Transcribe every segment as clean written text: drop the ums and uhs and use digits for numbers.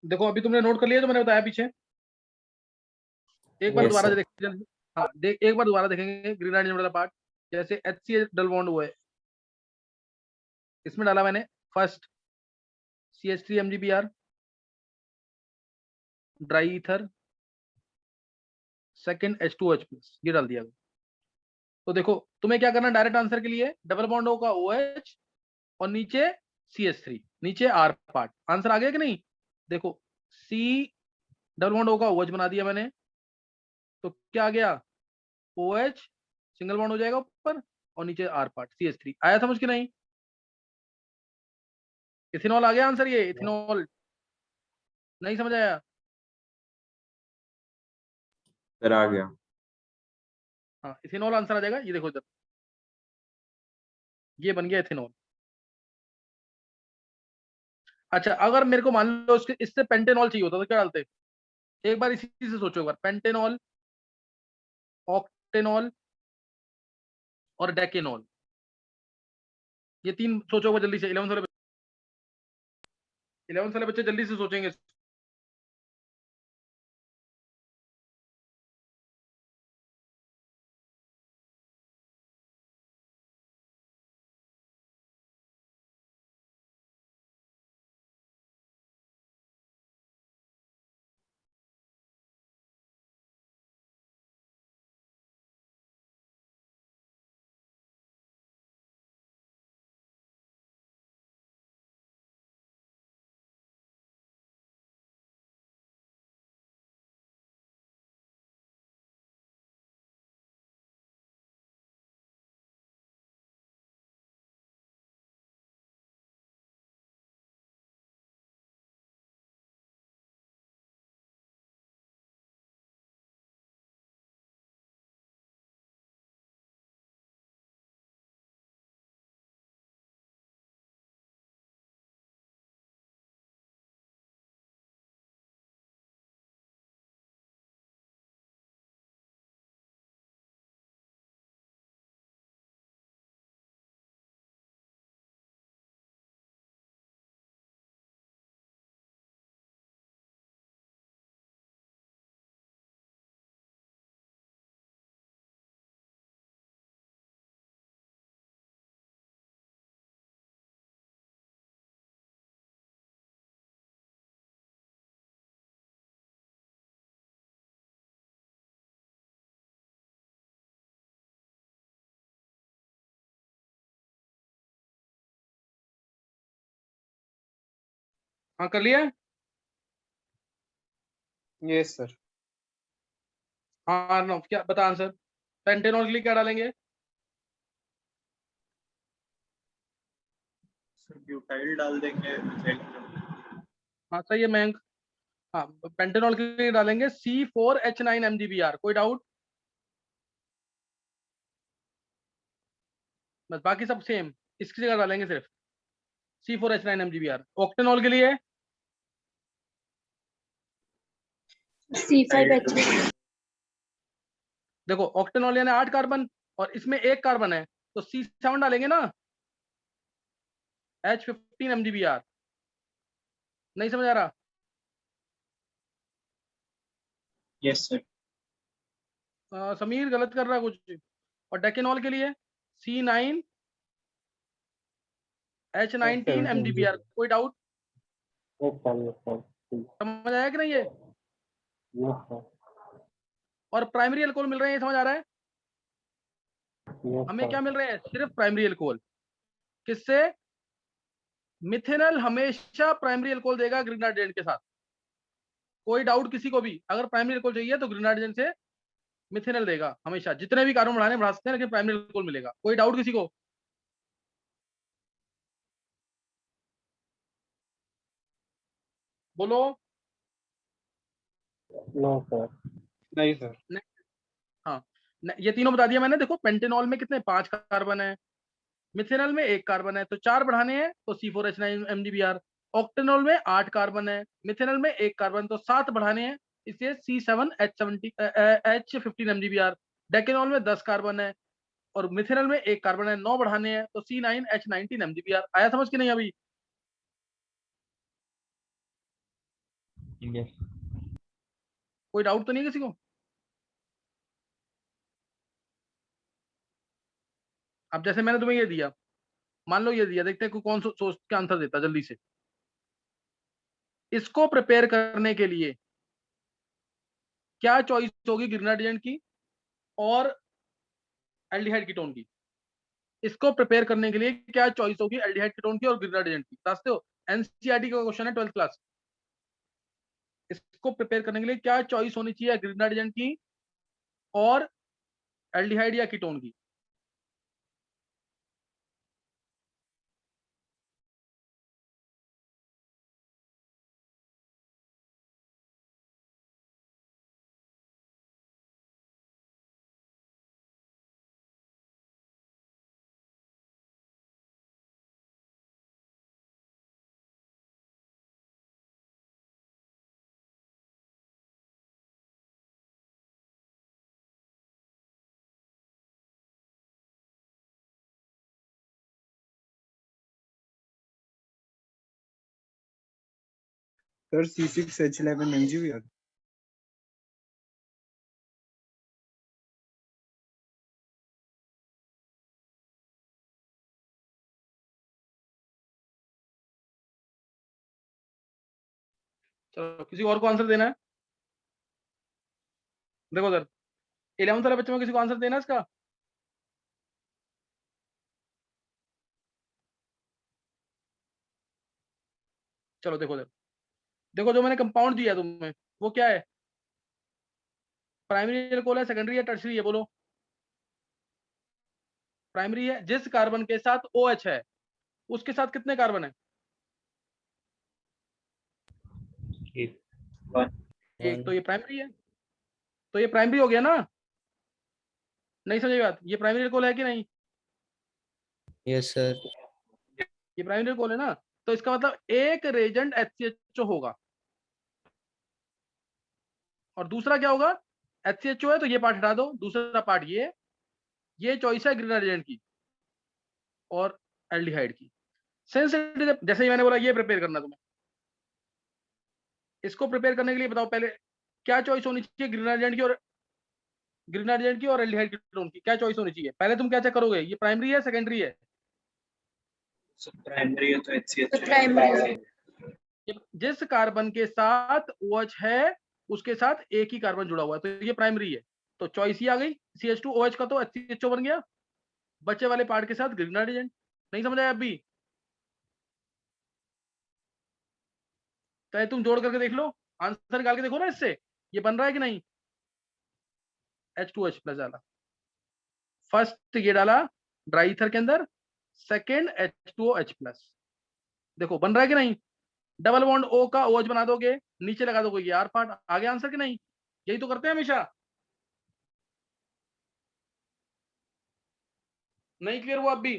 देखो अभी तुमने नोट कर लिया जो मैंने बताया पीछे? एक बार यस दोबारा सर। देख। हाँ देख, एक बार दोबारा देखेंगे ग्रीन हाइड्रोजन वाला पार्ट। जैसे HCl डबल बॉन्ड हुआ है, इसमें डाला मैंने first CH3 MgBr, dry ether, second H2OH+, ये डाल दिया। तो देखो तुम्हें क्या करना, डायरेक्ट आंसर के लिए डबल बॉन्ड होगा OH और नीचे CH3, नीचे R पार्ट। आंसर आ गया कि नहीं? देखो C डबल बॉन्ड होगा OH बना दिया मैंने, तो क्या आ गया? OH सिंगल बॉन्ड हो जाएगा ऊपर और नीचे R पार्ट CH3। आया समझ कि नहीं? इथेनॉल आ गया आंसर, ये इथेनॉल। नहीं समझ आया? सर आ गया। हाँ इथेनॉल आंसर आ जाएगा। ये देखो इधर, ये बन गया इथेनॉल। अच्छा अगर मेरे को मान लो इसके इससे पेंटेनॉल चाहिए होता तो क्या डालते? एक बार इसी से सोचो, एक बार पेंटेनॉल, ऑक्टेनॉल और डेकेनॉल, ये तीन सोचो जल्दी से। 11th वाले बच्चे जल्दी से सोचेंगे। हाँ कर लिया? Yes sir. हाँ नो, क्या बता आंसर? पेंटेनॉल के लिए क्या डालेंगे? सर ब्यूटाइल डाल देंगे। हाँ सही है मयंक। हाँ पेंटेनॉल के लिए डालेंगे C4H9 MgBr। कोई डाउट? बस बाकी सब सेम, इसकी जगह डालेंगे सिर्फ C4H9 MgBr। ऑक्टेनॉल के लिए C5H6। देखो ऑक्टेनॉल यानी 8 कार्बन और इसमें एक कार्बन है, तो C7 डालेंगे ना, H15 MgBr। नहीं समझ आ रहा? Yes sir. समीर गलत कर रहा है कुछ। और डेकेनॉल के लिए C9H19 MgBr। कोई डाउट? समझ आया कि नहीं ये? और प्राइमरी अल्कोहल मिल रहे हैं, ये समझ आ रहा है? हमें क्या मिल रहे हैं? सिर्फ प्राइमरी अल्कोहल। किससे? मिथेनॉल हमेशा प्राइमरी अल्कोहल देगा ग्रेनाडेन के साथ। कोई डाउट किसी को भी? अगर प्राइमरी अल्कोहल चाहिए तो ग्रेनाडेन से मिथेनॉल देगा हमेशा। जितने भी कार्बन बढ़ाने बढ़ा सकते हैं, लेकिन प्राइमरी अल्कोहल मिलेगा। कोई डाउट किसी को? बोलो। नहीं सर। हाँ ये तीनों बता दिया मैंने। देखो पेंटेनॉल में कितने, 5 कार्बन है, मिथेनॉल में 1 कार्बन है, तो 4 बढ़ाने हैं तो C4H9 MgBr। ऑक्टेनॉल में 8 कार्बन है, मिथेनॉल में 1 कार्बन, तो 7 बढ़ाने हैं, इसलिए C7H15 MgBr। डेकेनॉल में 10 कार्बन है और मिथेनॉल में 1 कार्बन है, 9 बढ़ाने हैं तो C9H19 MgBr। आया समझ कि नहीं अभी? यस कोई डाउट तो नहीं है किसी को? अब जैसे मैंने तुम्हें ये दिया, मान लो ये दिया, देखते हैं कौन सोच के आंसर देता जल्दी से। इसको प्रिपेयर करने के लिए क्या चॉइस होगी ग्रेनाडिएंट की और एल्डिहाइड कीटोन की? इसको प्रिपेयर करने के लिए क्या चॉइस होगी एल्डिहाइड कीटोन की और ग्रेनाडिएंट की? समझते हो? एनसीईआरटी का क्वेश्चन है 12th क्लास। इसको प्रिपेयर करने के लिए क्या चॉइस होनी चाहिए ग्रेनाडिएंट की और एल्डिहाइड या कीटोन की? Sir C6H11 MgVR। चलो किसी और को आंसर देना है? देखो सर, 11th वाले बच्चों में किसी को आंसर देना है इसका? चलो देखो सर, देखो जो मैंने कंपाउंड दिया तुम्हें वो क्या है? प्राइमरी एल्कोहल है, सेकेंडरी है, टर्शरी है? बोलो। प्राइमरी है। जिस कार्बन के साथ OH है उसके साथ कितने कार्बन है? एक। तो ये प्राइमरी है, तो ये प्राइमरी हो गया ना? नहीं समझे बात? ये प्राइमरी एल्कोहल है कि नहीं? यस सर ये प्राइमरी एल्कोहल है ना? तो इसका मतलब एक रेजेंट HCHO होगा और दूसरा क्या होगा? HCHO है तो ये पार्ट हटा दो, दूसरा पार्ट ये चॉइस है ग्रेनाडिएंट की और एल्डिहाइड की। सेंसिटिव जैसे ही मैंने बोला ये प्रिपेयर करना तुम्हें। इसको प्रिपेयर करने के लिए बताओ पहले क्या चॉइस होनी चाहिए ग्रेनाडिएंट की और एल्डिहाइड कीटोन की? क्या चॉइस होनी चाहिए? पहले तुम क्या चेक करोगे, ये प्राइमरी है सेकेंडरी है? प्राइमरी है तो HCH। जिस कार्बन के साथ OH है उसके साथ एक ही कार्बन जुड़ा हुआ है तो ये प्राइमरी है। तो चॉइस ही आ गई CH2OH का, तो HCHO बन गया। बच्चे वाले पार्ट के साथ ग्रेनाडिएंट। नहीं समझ आया अभी? चाहे तुम जोड़ करके देख लो, आंसर निकाल के देखो ना इससे ये बन रहा है कि नहीं। H2H प्लस डाला, फर्स्ट ये डाला ड्राई ईथर के अंदर, सेकेंड H2OH प्लस। देखो बन रहा है कि नहीं? डबल बॉन्ड O का OH बना दोगे, नीचे लगा दोगे ये R पार्ट, आ गया आंसर कि नहीं? यही तो करते हैं हमेशा। नहीं क्लियर हुआ अभी?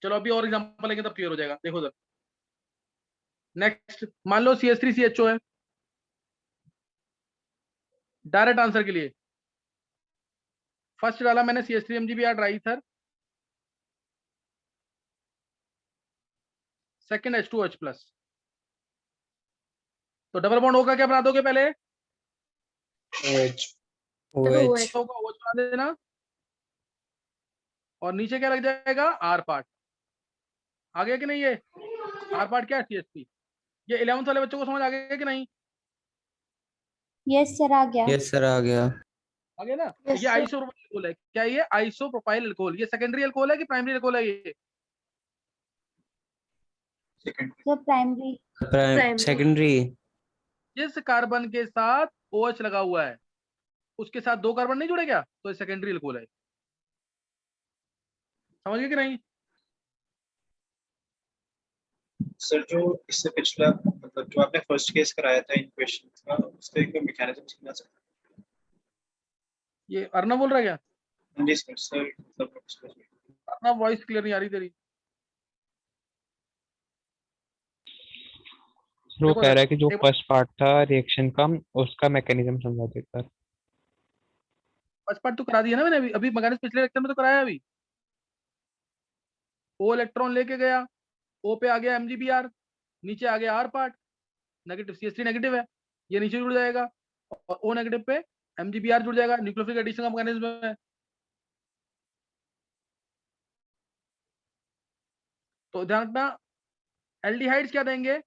चलो अभी और एग्जांपल लेंगे तब क्लियर हो जाएगा। देखो सर, नेक्स्ट मान लो CH3CHO है। डायरेक्ट आंसर के लिए फर्स्ट डाला मैंने CH3MgBr dry ether, second H2OH plus. तो डबल बॉन्ड O का क्या बना दोगे पहले? OH O का OH बना देना और नीचे क्या लग जाएगा? R part. आ गया कि नहीं? ये R पार्ट क्या है? CH3। ये 11th वाले बच्चों को समझ आ गया कि नहीं? यस सर आ गया। यस सर आ गया आ गया ना? Yes, ये sir. आइसोप्रोपाइल अल्कोहल है। क्या ये आइसोप्रोपाइल अल्कोहल? ये सेकेंडरी अल्कोहल है कि प्राइमरी अल्कोहल है? ये सर प्राइमरी। सेकेंडरी जिस कार्बन के साथ OH लगा हुआ है उसके साथ दो कार्बन नहीं जुड़े क्या? तो ये सेकेंडरी अल्कोहल है। समझ गए कि नहीं? सर जो इससे पिछला मतलब जो आपने फर्स्ट केस कराया था इन क्वेश्चन का उसका एक मैकेनिज्म समझना सर। ये अर्नव बोल रहा है क्या? जी सर मतलब अर्नव वॉइस क्लियर नहीं आ रही तेरी। वो देखो कह सर, रहा है कि जो एक बार फर्स्ट पार्ट था रिएक्शन का उसका मैकेनिज्म समझा देता। फर्स्ट पार्ट तो करा दिया ना मैंने, अभी अभी मैकेनिज्म पिछले लेक्चर में तो कराया अभी। O इलेक्ट्रॉन लेके गया, O पे आ गया MgBr, नीचे आ गया R part, negative CH3 negative है, ये नीचे जुड़ जाएगा, और O नेगेटिव पे MgBr जुड़ जाएगा, न्यूक्लियोफिलिक एडिशन का मैकेनिज्म है। तो ध्यान रखना, एल्डिहाइड्स क्या देंगे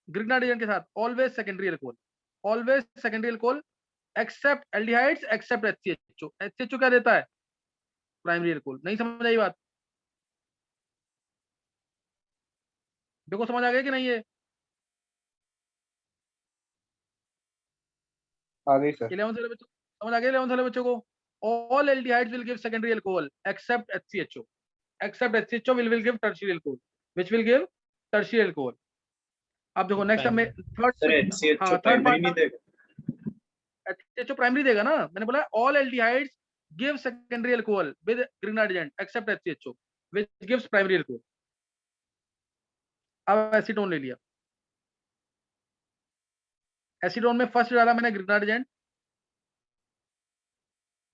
ग्रिग्नार्डियन के साथ? Always secondary alcohol, always secondary alcohol except aldehydes except HCHO। HCHO क्या देता है? Primary alcohol. नहीं समझ आई बात? देखो समझ आ गया कि नहीं? ये आ गई सर। 11th वाले बच्चों समझ आ गया? 11th वाले बच्चों को, all aldehydes will give secondary alcohol except HCHO, except HCHO will give tertiary alcohol, which will give tertiary alcohol। अब देखो नेक्स्ट में सर थर्ड, HCHO हाँ थर्ड प्राइमरी नहीं पार्ट, देगा। HCHO प्राइमरी देगा ना, मैंने बोला all aldehydes give secondary alcohol with grignardient except HCHO which gives primary alcohol। अब एसीटोन ले लिया, एसीटोन में फर्स्ट डाला मैंने ग्रिग्नार्डियंट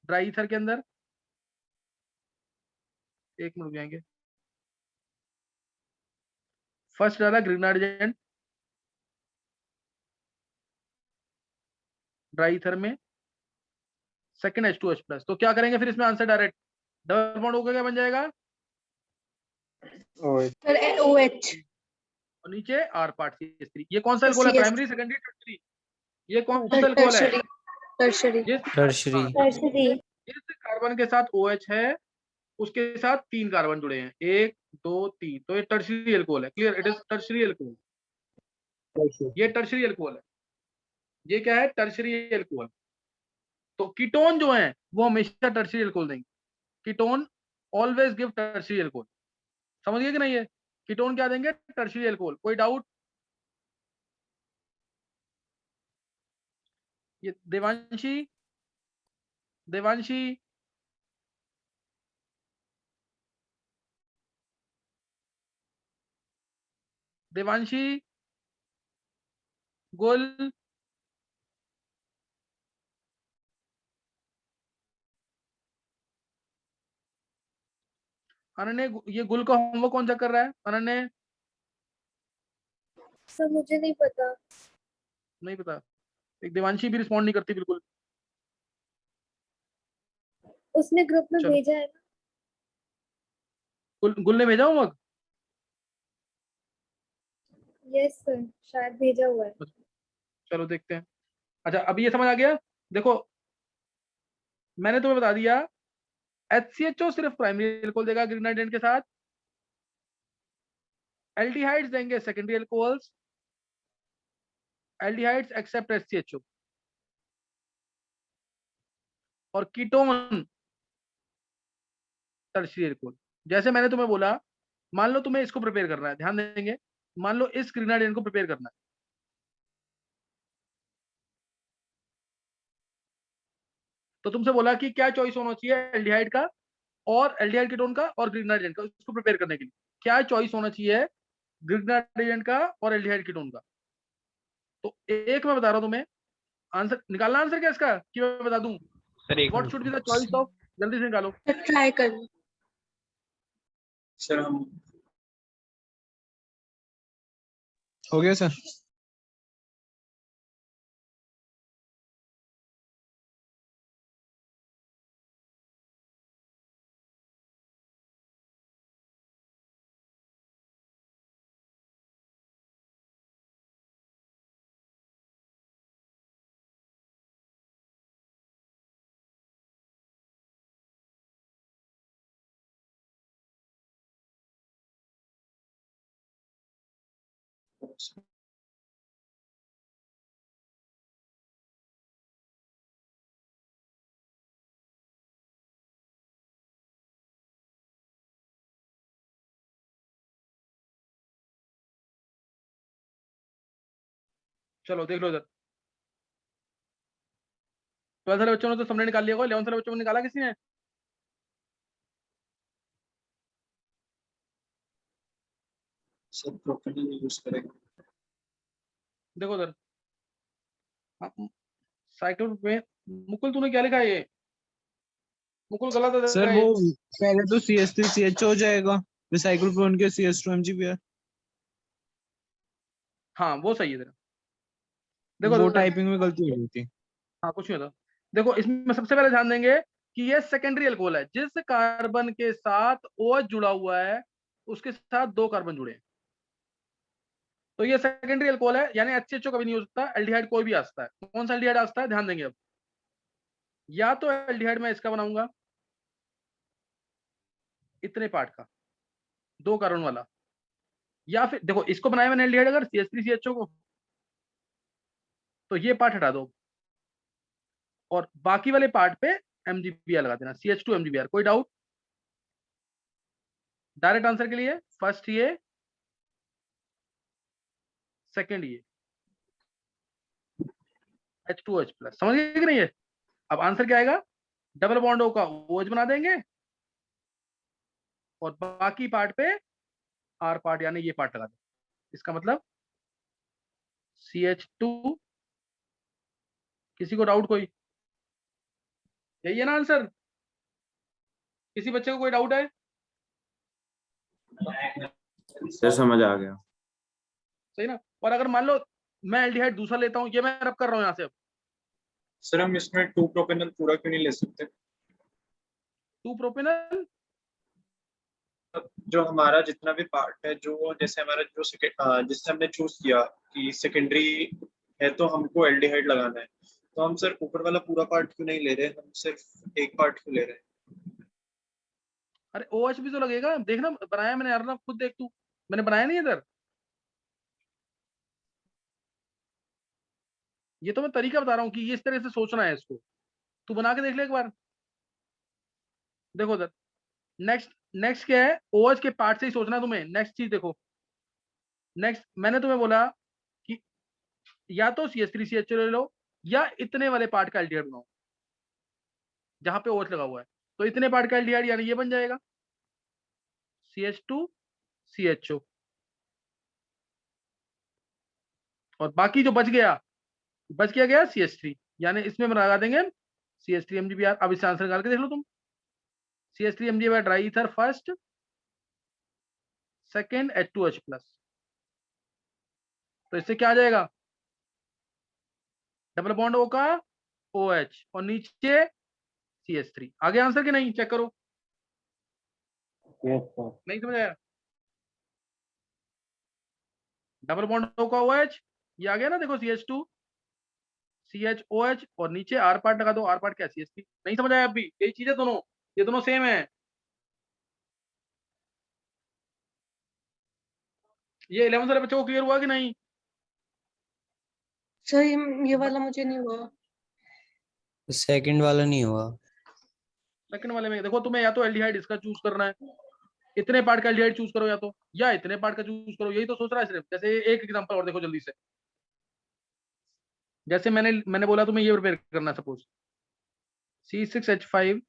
ड्राई ईथर के अंदर, एक मिनट जाएंगे, फर्स्ट डाला ग्रिग्नार्डियंट ड्राई ईथर में, सेकंड H2H+। तो क्या करेंगे फिर इसमें आंसर डायरेक्ट, डबल बॉन्ड होकर क्या बन जाएगा? Sir OH। और नीचे R पार्ट CH3। ये कौन सा अल्कोहल है? Primary, secondary, tertiary? ये कौन सा अल्कोहल है? टर्शरी। Tertiary. टर्शरी। जिस कार्बन के साथ OH है उसके साथ 3 कार्बन जुड़े हैं, 1 2 3, तो ये टर्शियरी अल्कोहल है। Clear? It is tertiary alcohol. ये टर्शियरी अल्कोहल है। ये क्या है? Tertiary alcohol. तो कीटोन जो है वो हमेशा टर्शियरी अल्कोहल देंगे। Ketone always give tertiary alcohol. समझ गए कि नहीं? है कीटोन क्या देंगे? Tertiary alcohol. कोई डाउट? ये देवांशी, देवांशी देवांशी, गुल, अनन्य, ये गुल का होमवर्क कौन सा कर रहा है? अनन्य? सर मुझे नहीं पता। नहीं पता? एक देवांशी भी रिस्पॉन्ड नहीं करती बिल्कुल। उसने ग्रुप में चलो। भेजा है ना। गुल ने भेजा होमवर्क? यस सर, शायद भेजा हुआ है। चलो देखते हैं। अच्छा अभी ये समझ आ गया? देखो मैंने तुम्हें बता दिया, HCHO सिर्फ प्राइमरी एल्कोहल देगा ग्रिग्नार्डियंट के साथ, एल्डिहाइड्स देंगे secondary alcohols, aldehydes except HCHO, और कीटोन टर्शियरी एल्कोहल। जैसे मैंने तुम्हें बोला, मान लो तुम्हें इसको प्रिपेयर करना है, ध्यान देंगे, मान लो इस ग्रिग्नार्डियंट को प्रिपेयर करना है, तो तुमसे बोला कि क्या चॉइस होना चाहिए एल्डिहाइड का और एल्डिहाइड कीटोन का और ग्रिग्नार्डियंट का, उसको प्रिपेयर करने के लिए क्या चॉइस होना चाहिए ग्रिग्नार्डियंट का और एल्डिहाइड कीटोन का? तो एक मैं बता रहा हूं तुम्हें, आंसर निकालना। आंसर क्या इसका कि मैं बता दूं? सर एक what should be the choice of, जल्दी से निकालो। ट्राई कर। सर हम हो गया सर। चलो देख लो इधर, 12th वाले बच्चों ने तो सबने निकाल लिया होगा, 11th वाले बच्चों ने निकाला किसी ने? सर प्रोपेनॉल यूज करेंगे। देखो उधर, साइक्लोप्रोपेन, मुकुल तूने क्या लिखा है ये? मुकुल गलत है सर तेरा वो ये। पहले तो CS3 CH हो जाएगा, फिर साइक्लो प्रोन के CS2 MgBr। हाँ वो सही है तेरा। देखो वो देखो, टाइपिंग में गलती हो गई थी। हाँ कुछ नहीं होता। देखो इसमें सबसे पहले ध्यान देंगे कि ये सेकेंडरी अल्कोहल है, जिस कार्बन के साथ OH जुड़ा हुआ है उसके साथ 2 कार्बन जुड़े हैं, तो ये सेकेंडरी अल्कोहल है, यानी HCHO कभी नहीं हो सकता, एल्डिहाइड कोई भी आ सकता है। कौन सा एल्डिहाइड आ सकता है, ध्यान देंगे अब। या तो एल्डिहाइड मैं इसका बनाऊंगा इतने पार्ट का, 2 कार्बन वाला, या फिर देखो इसको बनाया मैंने एल्डिहाइड अगर CH3CHO को, तो ये पार्ट हटा दो और बाकी वाले पार्ट पे MgBr लगा देना, CH2 MgBr। कोई डाउट? डायरेक्ट आंसर के लिए फर्स्ट ये, सेकंड ये, H2OH प्लस। समझ गए कि नहीं है? अब आंसर क्या आएगा, डबल बॉन्ड O का OH बना देंगे और बाकी पार्ट पे R पार्ट यानी ये पार्ट लगा देंगे। इसका मतलब CH2। किसी को डाउट कोई? यही है ना आंसर? किसी बच्चे को कोई डाउट है? सर समझ आ गया। सही ना? और अगर मान लो मैं एल्डिहाइड दूसरा लेता हूँ, ये मैं रब कर रहा हूँ यहाँ से, अब सर हम इसमें 2 प्रोपेनॉल पूरा क्यों नहीं ले सकते? 2 प्रोपेनल। जो हमारा जितना भी पार्ट है, जो जैसे हमारा जो जिससे हमने चूज किया कि सेकेंडरी है तो हमको एल्डिहाइड लगाना है, तो हम सर ऊपर वाला पूरा पार्ट क्यों नहीं ले रहे, हम सिर्फ एक पार्ट क्यों ले रहे हैं? अरे OH भी तो लगेगा, देखना बनाया मैंने यार, ना खुद देख तू, मैंने बनाया नहीं इधर। ये तो मैं तरीका बता रहा हूँ कि इस तरह से सोचना है इसको। तू बना के देख ले एक बार। देखो उधर, नेक्स्ट नेक्स्ट क्या है, OH के पार्ट से ही सोचना है तुम्हें। नेक्स्ट चीज देखो, नेक्स्ट मैंने तुम्हें बोला कि या तो CH3CH ले लो या इतने वाले पार्ट का एल्डिहाइड बनाओ जहां पे OH लगा हुआ है। तो इतने पार्ट का एल्डिहाइड यानी ये बन जाएगा CH2CHO, और बाकी जो बच गया CH3, यानी इसमें हम लगा देंगे CH3 MgBr। अब इससे आंसर निकाल के देख लो तुम। CH3 MgBr dry ether first, second H2OH plus, तो इससे क्या आ जाएगा, डबल बॉन्ड O का OH और नीचे CH3। आगे आंसर कि नहीं, चेक करो। नहीं समझ आया? डबल बॉन्ड O का OH, ये आ गया ना, देखो CH2 CHOH और नीचे R पार्ट लगा दो, R पार्ट क्या, CH3। नहीं समझ आया? अभी यही चीज है दोनों, ये दोनों सेम है। ये 11th वाले बच्चों को क्लियर हुआ कि नहीं? सर ये वाला मुझे नहीं हुआ। सेकंड वाला नहीं हुआ। सेकंड वाले में देखो, तुम्हें या तो एल्डिहाइड इसका चूज करना है, इतने पार्ट का एल्डिहाइड चूज करो, या इतने पार्ट का चूज करो। यही तो सोच रहा है सिर्फ। जैसे एक एग्जांपल और देखो जल्दी से। जैसे मैंने बोला तुम्हें ये प्रिपेयर करना, suppose C6H5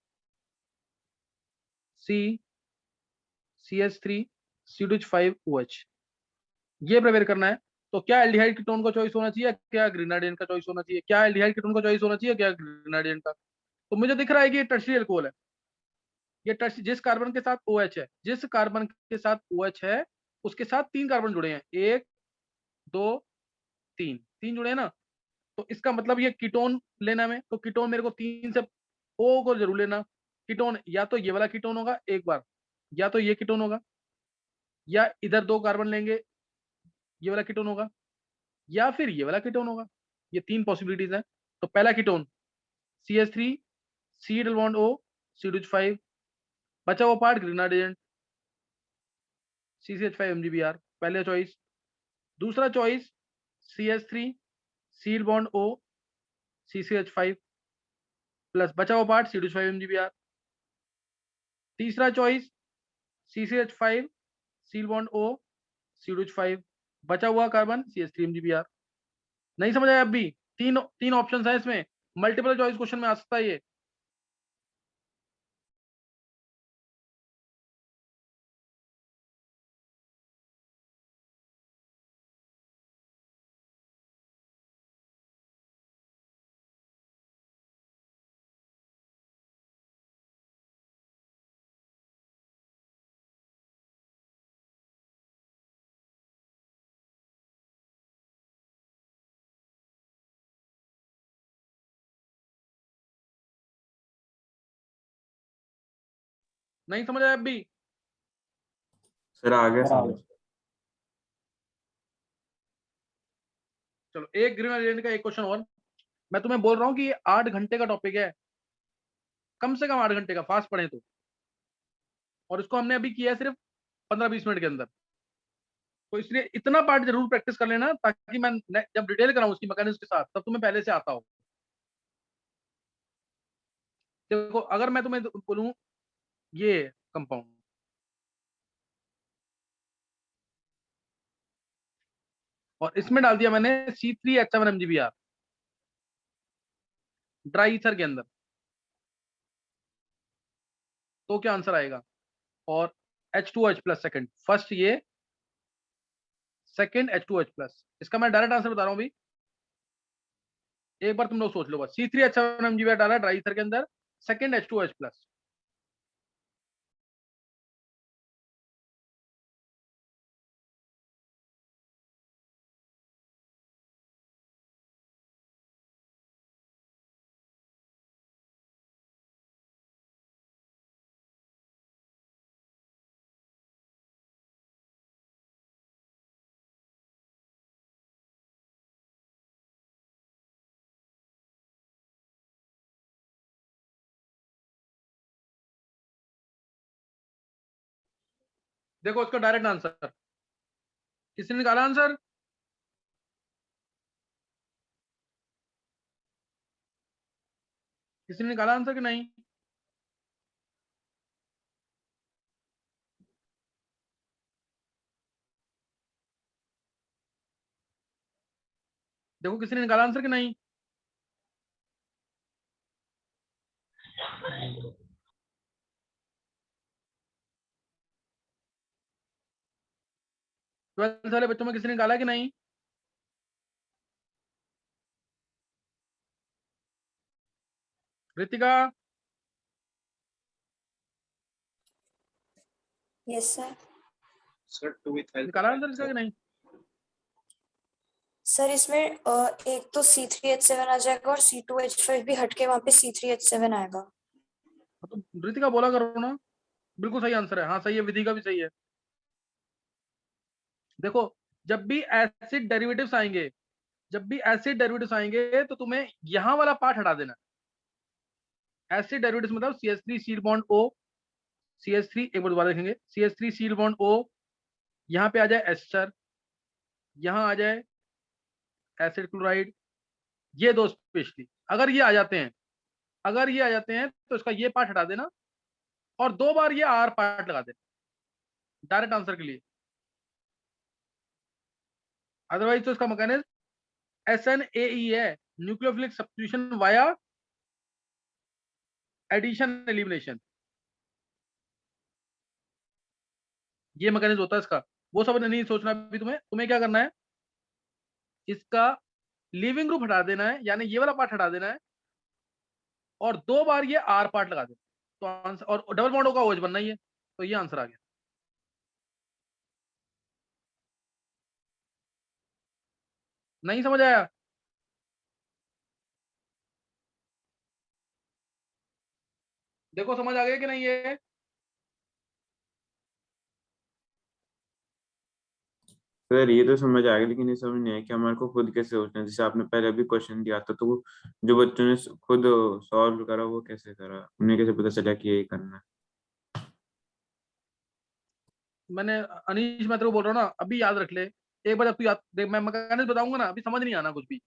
C CH3 CH5OH, ये प्रिपेयर करना है। तो क्या एल्डिहाइड कीटोन का चॉइस होना चाहिए, क्या ग्रेनाडियन का चॉइस होना चाहिए? क्या एल्डिहाइड कीटोन का चॉइस होना चाहिए, क्या ग्रेनाडियन का? तो मुझे दिख रहा है कि ये टर्शियरी अल्कोहल है। ये जिस कार्बन के साथ OH है, जिस कार्बन के साथ OH है उसके साथ 3 कार्बन जुड़े हैं, 1 2 3, 3 जुड़े हैं ना। तो इसका मतलब ये कीटोन लेना है। तो कीटोन मेरे को 3 से O को जरूर लेना। कीटोन या तो ये वाला कीटोन होगा एक बार, या तो ये कीटोन होगा, या इधर 2 कार्बन लेंगे ये वाला कीटोन होगा, या फिर ये वाला कीटोन होगा। ये 3 पॉसिबिलिटीज हैं। तो पहला ketone CH3 C double bond O CH5, बचा हुआ पार्ट ग्रेनाडियन CCH5 MgBr, पहले चॉइस। दूसरा choice CH3 C double bond O CCH5 plus बचा हुआ पार्ट CH5 MgBr। तीसरा choice CCH5 C double bond O CH5, बचा हुआ कार्बन CH3 MgBr। नहीं समझ आया? अब भी तीन तीन ऑप्शन है इसमें, मल्टीपल चॉइस क्वेश्चन में आ सकता है ये। नहीं समझ आया अब भी? सर आ गया समझ। चलो एक ग्रीन एलिमेंट का एक क्वेश्चन और। मैं तुम्हें बोल रहा हूँ कि ये 8 घंटे का टॉपिक है, कम से कम 8 घंटे का, फास्ट पढ़े तो। और इसको हमने अभी किया है सिर्फ 15-20 मिनट के अंदर। तो इसलिए इतना पार्ट जरूर प्रैक्टिस कर लेना, ताकि मैं जब डिटेल कराऊं उसकी मैकेनिक्स के साथ, तब तुम्हें पहले से आता हो। देखो अगर मैं तुम्हें बोलूं ये कंपाउंड, और इसमें डाल दिया मैंने C3H7 MgBr ड्राई ईथर के अंदर, तो क्या आंसर आएगा? और H2OH+ सेकंड, फर्स्ट ये, सेकंड H2OH+। इसका मैं डायरेक्ट आंसर बता रहा हूं अभी, एक बार तुम लोग सोच लो बस। C3H7 MgBr डाला ड्राई ईथर के अंदर, सेकंड H2OH+। देखो इसका डायरेक्ट आंसर, किसने निकाला आंसर? किसी ने निकाला आंसर कि नहीं? देखो किसी ने निकाला आंसर कि नहीं? ट्वेल्थ वाले बच्चों में किसी ने निकाला कि नहीं? Ritika, yes sir. Sir 2 ethyl निकाला आंसर इसका कि नहीं? सर इसमें एक तो C3H7 आ जाएगा और C2H5 भी हटके वहां पे C3H7 आएगा। तो रितिका बोला करो ना, बिल्कुल सही आंसर है। हाँ सही है, विधि का भी सही है। देखो जब भी एसिड डेरिवेटिव्स आएंगे, जब भी एसिड डेरिवेटिव्स आएंगे तो तुम्हें यहां वाला पार्ट हटा देना। एसिड डेरिवेटिव्स मतलब CH3 seal bond O, CH3, एक बार दोबारा देखेंगे, CH3 सील बॉन्ड O, यहाँ पे आ जाए एस्टर, यहाँ आ जाए एसिड क्लोराइड, ये दो स्पेशली। अगर ये आ जाते हैं, अगर ये आ जाते हैं तो इसका ये पार्ट हटा देना, और 2 बार ये R पार्ट लगा देना डायरेक्ट आंसर के लिए। अदरवाइज तो इसका मैकेनिज्म SNAE है, nucleophilic substitution via addition elimination, ये मैकेनिज्म होता है इसका। वो सब नहीं सोचना अभी तुम्हें। तुम्हें क्या करना है, इसका लीविंग ग्रुप हटा देना है, यानी ये वाला पार्ट हटा देना है, और 2 बार ये R पार्ट लगा देना, तो आंसर, और डबल बॉन्ड का OH बनना ही है, तो ये आंसर आ गया। नहीं समझ आया? देखो समझ आ गया कि नहीं ये? सर ये तो समझ आ गया, लेकिन ये समझ नहीं आया कि हमारे को खुद कैसे सोचना है। जैसे आपने पहले अभी क्वेश्चन दिया था, तो वो जो बच्चों ने खुद सॉल्व करा वो कैसे करा, उन्हें कैसे पता चला कि यही करना है? मैंने, अनीश मैं तेरे को बोल रहा हूँ ना, अभी याद रख ले। एक बार जब तू याद देख, मैं मैकेनिज्म बताऊंगा ना, अभी समझ नहीं आना कुछ भी।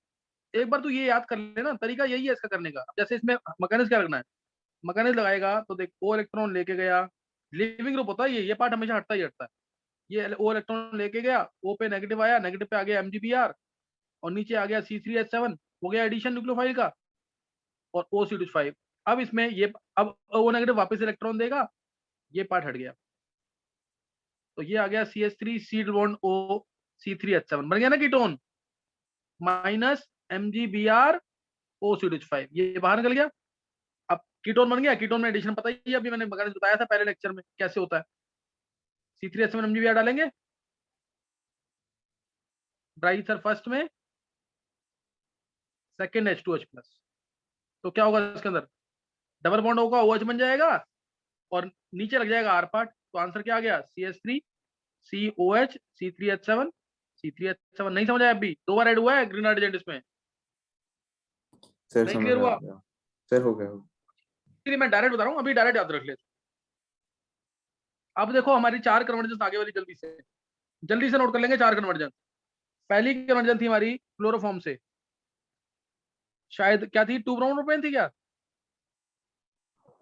एक बार तू ये याद कर लेना, तरीका यही है इसका करने का। अब जैसे इसमें मैकेनिज्म क्या रखना है, मैकेनिज्म लगाएगा तो देख, O इलेक्ट्रॉन लेके गया, लिविंग ग्रुप होता है ये पार्ट हमेशा हटता ही हटता है। ये O इलेक्ट्रॉन लेके गया, O पे नेगेटिव आया, नेगेटिव पे आ गया MgBr, और नीचे आ गया C3H7, हो गया एडिशन न्यूक्लियोफाइल का, और OC2H5। अब इसमें ये, अब O नेगेटिव वापस इलेक्ट्रॉन देगा, ये पार्ट हट गया, तो ये आ गया CH3 seed bond O C3H7, बन गया ना कीटोन, माइनस MgBr OC2H5, ये बाहर निकल गया। अब कीटोन बन गया, कीटोन में एडिशन पता ही है, अभी मैंने बताया था पहले लेक्चर में कैसे होता है। C3H7 MgBr डालेंगे ड्राई ईथर फर्स्ट में, सेकंड H2OH+, तो क्या होगा इसके अंदर, डबल बॉन्ड होगा, OH बन जाएगा, और नीचे लग जाएगा आर पार्ट, तो आंसर क्या आ गया? CH3 COH C3H7 C3H7। नहीं समझ आया अभी? 2 बार ऐड हुआ है ग्रीन एजेंट इसमें, सर नहीं समझ क्लियर आ हुआ? गया सर, हो गया। इसलिए मैं डायरेक्ट बता रहा हूँ, अभी डायरेक्ट याद रख ले। अब देखो हमारी 4 कन्वर्जन आगे वाली, जल्दी से नोट कर लेंगे 4 कन्वर्जन। पहली कन्वर्जन थी हमारी क्लोरोफॉर्म से, शायद क्या थी? 2 ब्रोमो प्रोपेन थी क्या?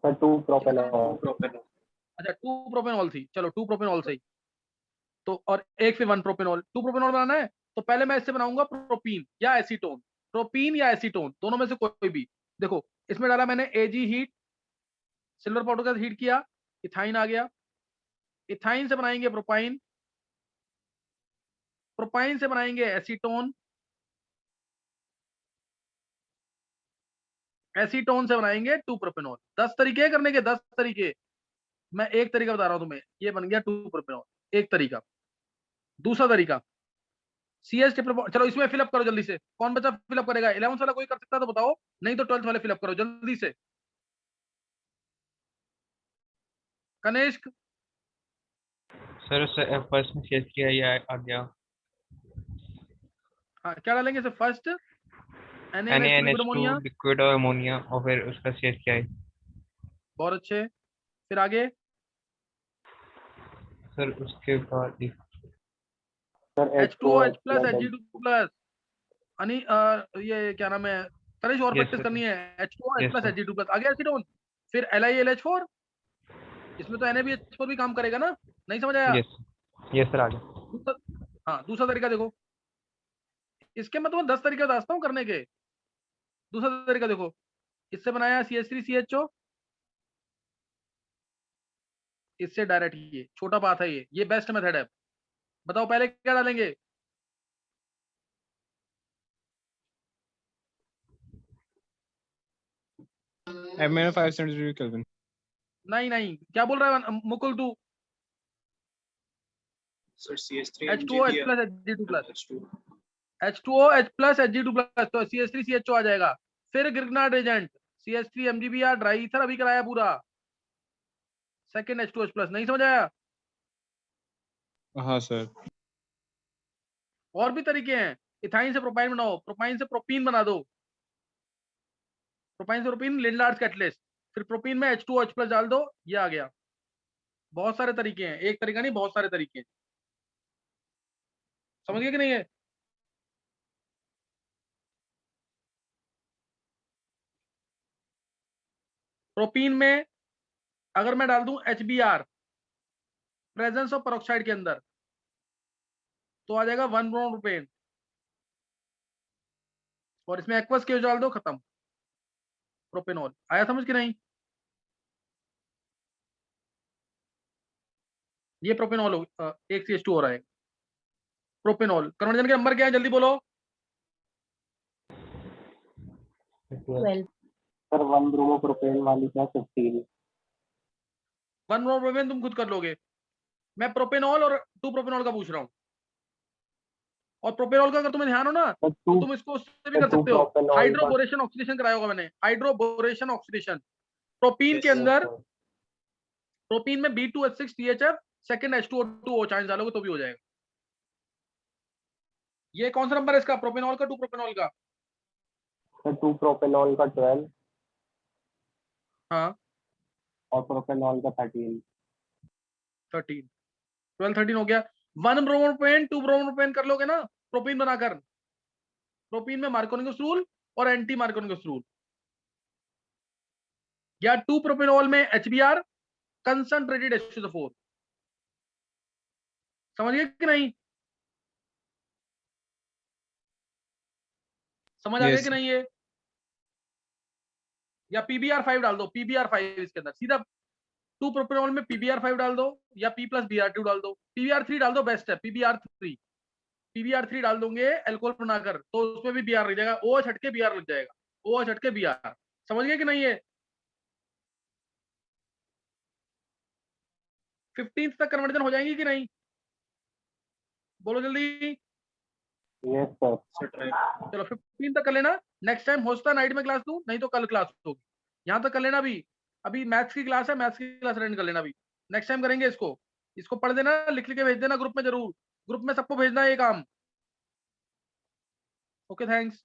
2 प्रोपेनॉल। प्रोपेनॉल। अच्छा 2 प्रोपेनॉल थी, चलो 2 प्रोपेनॉल सही। तो और एक फिर 1 प्रोपेनॉल। 2 प्रोपेनॉल बनाना है तो पहले मैं इससे बनाऊंगा प्रोपीन या एसीटोन, प्रोपीन या एसीटोन दोनों में से कोई भी। देखो इसमें डाला मैंने Ag हीट, सिल्वर पाउडर का हीट किया, इथाइन आ गया। इथाइन से बनाएंगे प्रोपाइन, प्रोपाइन से बनाएंगे एसीटोन, एसीटोन से बनाएंगे 2 प्रोपेनॉल। 10 तरीके हैं करने के, 10 तरीके। मैं एक तरीका बता रहा हूं तुम्हें, ये बन गया 2 प्रोपेनॉल, एक तरीका। दूसरा तरीका CS ट्रिपल, चलो इसमें फिलअप करो जल्दी से। कौन बच्चा फिलअप करेगा? 11th वाला कोई कर सकता है तो बताओ, नहीं तो 12th वाले फिलअप करो जल्दी से। कनिष्क, सर फर्स्ट में CH3 आ गया, हाँ क्या डालेंगे? से first NaNH2 liquid ammonia, liquid और अमोनिया, और फिर उसका CH3। बहुत अच्छे। फिर आगे सर उसके बाद सर H2OH प्लस Hg2 अनि ये क्या नाम है? कनिष्क और Yes, प्रैक्टिस sir. करनी है। H2OH Yes, plus sir. Hg2 आगे एसीटोन, फिर LiLH4। इसमें तो NaBH4 भी काम करेगा ना? नहीं समझ आया? यस सर, आ गया। दूसरा, हाँ दूसरा तरीका देखो, इसके मैं तुम्हें 10 तरीका बताता हूँ करने के। दूसरा तरीका देखो, इससे बनाया CH3CHO, इससे डायरेक्ट, ये छोटा बात है, ये बेस्ट मेथड है। बताओ पहले क्या डालेंगे? -570 केल्विन। नहीं नहीं, क्या बोल रहा है मुकुल तू? Sir CH3 H2OH plus Hg2 H2OH plus Hg2 तो CH3CHO आ जाएगा। फिर Grignard agent CH3 MgBr dry ether अभी कराया पूरा, सेकंड H2OH प्लस। नहीं समझ आया? हाँ सर। और भी तरीके हैं। इथाइन से प्रोपाइन बनाओ, प्रोपाइन से प्रोपीन बना दो, प्रोपाइन से प्रोपीन लिंडार्ड कैटलिस्ट, फिर प्रोपीन में H2OH प्लस डाल दो, ये आ गया। बहुत सारे तरीके हैं, एक तरीका नहीं, बहुत सारे तरीके हैं। समझ गए कि नहीं है? प्रोपीन में अगर मैं डाल दूं HBr प्रेजेंस ऑफ पेरोक्साइड के अंदर, तो आ जाएगा 1 ब्रोमो प्रोपेन, और इसमें एक्वस केस डाल दो, खत्म प्रोपेनॉल। आया समझ कि नहीं? ये प्रोपेनॉल एक CH2 हो रहा है। प्रोपेनॉल कन्वर्जन के नंबर क्या है जल्दी बोलो? 12। सर 1 ब्रोमो प्रोपेन वाली क्या 15। 1 ब्रोमो प्रोपेन तुम खुद कर लोगे, मैं प्रोपेनॉल और 2 प्रोपेनॉल का पूछ रहा हूँ। और प्रोपेनॉल का अगर तुम्हें ध्यान हो ना, तो तुम इसको उससे भी कर सकते हो। हाइड्रोबोरेशन ऑक्सीडेशन कराया होगा मैंने, हाइड्रोबोरेशन ऑक्सीडेशन। प्रोपीन के अंदर, प्रोपीन में B2H6 THF second H2O2 chance डालोगे तो भी हो जाएगा। ये कौन सा नंबर है इसका? प्रोपेनॉल का, 2 प्रोपेनॉल का? सर 2 प्रोपेनॉल का 12 हाँ और प्रोपेनॉल का 13। 12 13 हो गया। 1 ब्रोमो प्रोपेन 2 ब्रोमो प्रोपेन कर लोगे ना प्रोपीन बनाकर, प्रोपीन में मार्कोनिकस रूल और एंटी मार्कोनिकस रूल, या 2 प्रोपेनॉल में HBr कंसंट्रेटेड H2SO4। समझ गए कि नहीं? समझ आ गया कि नहीं? ये या PBr5 डाल दो, PBr5 इसके अंदर सीधा 2 प्रोपेनॉल में PBr5 डाल दो, या P प्लस Br2 डाल दो, PBr3 डाल दो, बेस्ट है PBr3 डाल दोगे एल्कोहल बनाकर, तो उसमें भी Br लग जाएगा, OH हटके Br लग जाएगा, OH हटके Br। समझ गए कि नहीं? ये 15 तक कन्वर्जन हो जाएंगी कि नहीं? बोलो जल्दी। Yes sir. चलो 15 तक कर लेना। नेक्स्ट टाइम हो सकता है नाइट में क्लास दूं, नहीं तो कल क्लास होगी, यहां तक कर लेना भी। अभी मैथ्स की क्लास है, मैथ्स की क्लास अटेंड कर लेना। अभी नेक्स्ट टाइम करेंगे इसको पढ़ देना, लिख के भेज देना ग्रुप में, जरूर ग्रुप में सबको भेजना है ये काम। Okay thanks.